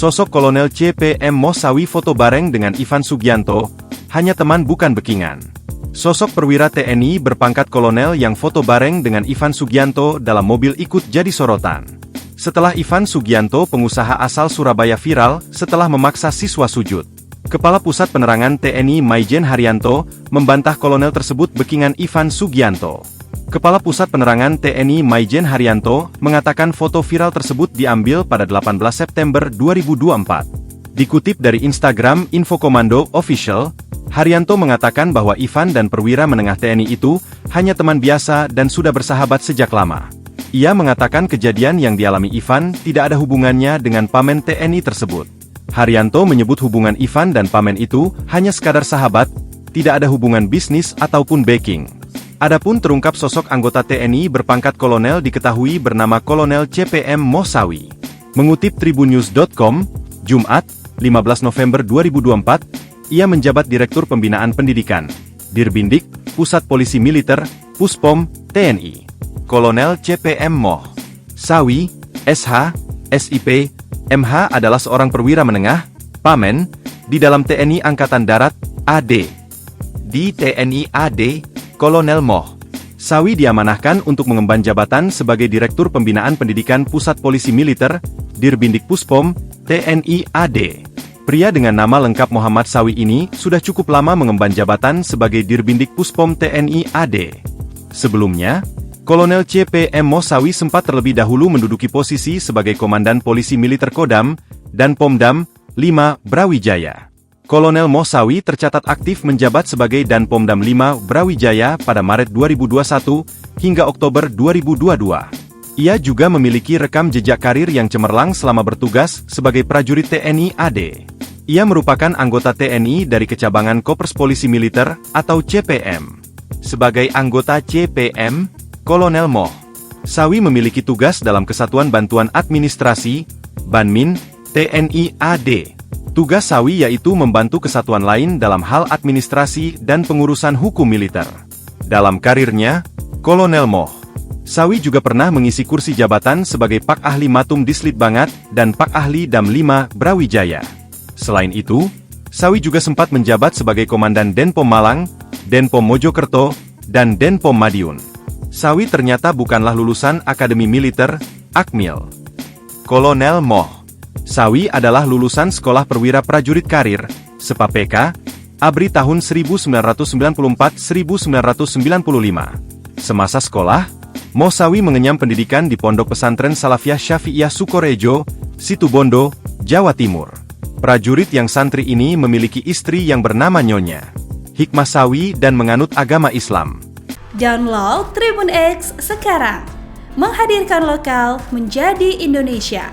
Sosok Kolonel CPM Moh Sawi foto bareng dengan Ivan Sugianto, hanya teman bukan bekingan. Sosok perwira TNI berpangkat kolonel yang foto bareng dengan Ivan Sugianto dalam mobil ikut jadi sorotan. Setelah Ivan Sugianto, pengusaha asal Surabaya, viral setelah memaksa siswa sujud. Kepala Pusat Penerangan TNI Maijen Haryanto membantah kolonel tersebut bekingan Ivan Sugianto. Kepala Pusat Penerangan TNI Maijen Haryanto mengatakan foto viral tersebut diambil pada 18 September 2024. Dikutip dari Instagram Infokomando Official, Haryanto mengatakan bahwa Ivan dan perwira menengah TNI itu hanya teman biasa dan sudah bersahabat sejak lama. Ia mengatakan kejadian yang dialami Ivan tidak ada hubungannya dengan pamen TNI tersebut. Haryanto menyebut hubungan Ivan dan pamen itu hanya sekadar sahabat, tidak ada hubungan bisnis ataupun backing. Adapun terungkap sosok anggota TNI berpangkat kolonel diketahui bernama Kolonel CPM Moh Sawi. Mengutip tribunnews.com, Jumat, 15 November 2024, ia menjabat Direktur Pembinaan Pendidikan, Dirbindik, Pusat Polisi Militer, Puspom, TNI. Kolonel CPM Moh Sawi, SH, SIP, MH adalah seorang perwira menengah, pamen, di dalam TNI Angkatan Darat, AD. Di TNI AD, Kolonel Moh Sawi diamanahkan untuk mengemban jabatan sebagai Direktur Pembinaan Pendidikan Pusat Polisi Militer, Dirbindik Puspom, TNI AD. Pria dengan nama lengkap Muhammad Sawi ini sudah cukup lama mengemban jabatan sebagai Dirbindik Puspom TNI AD. Sebelumnya, Kolonel CPM Moh Sawi sempat terlebih dahulu menduduki posisi sebagai Komandan Polisi Militer Kodam dan Pomdam 5 Brawijaya. Kolonel Moh Sawi tercatat aktif menjabat sebagai Danpomdam 5 Brawijaya pada Maret 2021 hingga Oktober 2022. Ia juga memiliki rekam jejak karir yang cemerlang selama bertugas sebagai prajurit TNI AD. Ia merupakan anggota TNI dari Kecabangan Korps Polisi Militer atau CPM. Sebagai anggota CPM, Kolonel Moh Sawi memiliki tugas dalam Kesatuan Bantuan Administrasi, Banmin, TNI AD. Tugas Sawi yaitu membantu kesatuan lain dalam hal administrasi dan pengurusan hukum militer. Dalam karirnya, Kolonel Moh Sawi juga pernah mengisi kursi jabatan sebagai Pak Ahli Matum Dislitbangat dan Pak Ahli Dam 5 Brawijaya. Selain itu, Sawi juga sempat menjabat sebagai Komandan Denpom Malang, Denpom Mojokerto, dan Denpom Madiun. Sawi ternyata bukanlah lulusan Akademi Militer, Akmil. Kolonel Moh Sawi adalah lulusan Sekolah Perwira Prajurit Karir, SEPAPK, ABRI tahun 1994-1995. Semasa sekolah, Moh Sawi mengenyam pendidikan di Pondok Pesantren Salafiyah Syafi'iyah Sukorejo, Situbondo, Jawa Timur. Prajurit yang santri ini memiliki istri yang bernama Nyonya Hikmah Sawi dan menganut agama Islam. Download Tribun X sekarang, menghadirkan lokal menjadi Indonesia.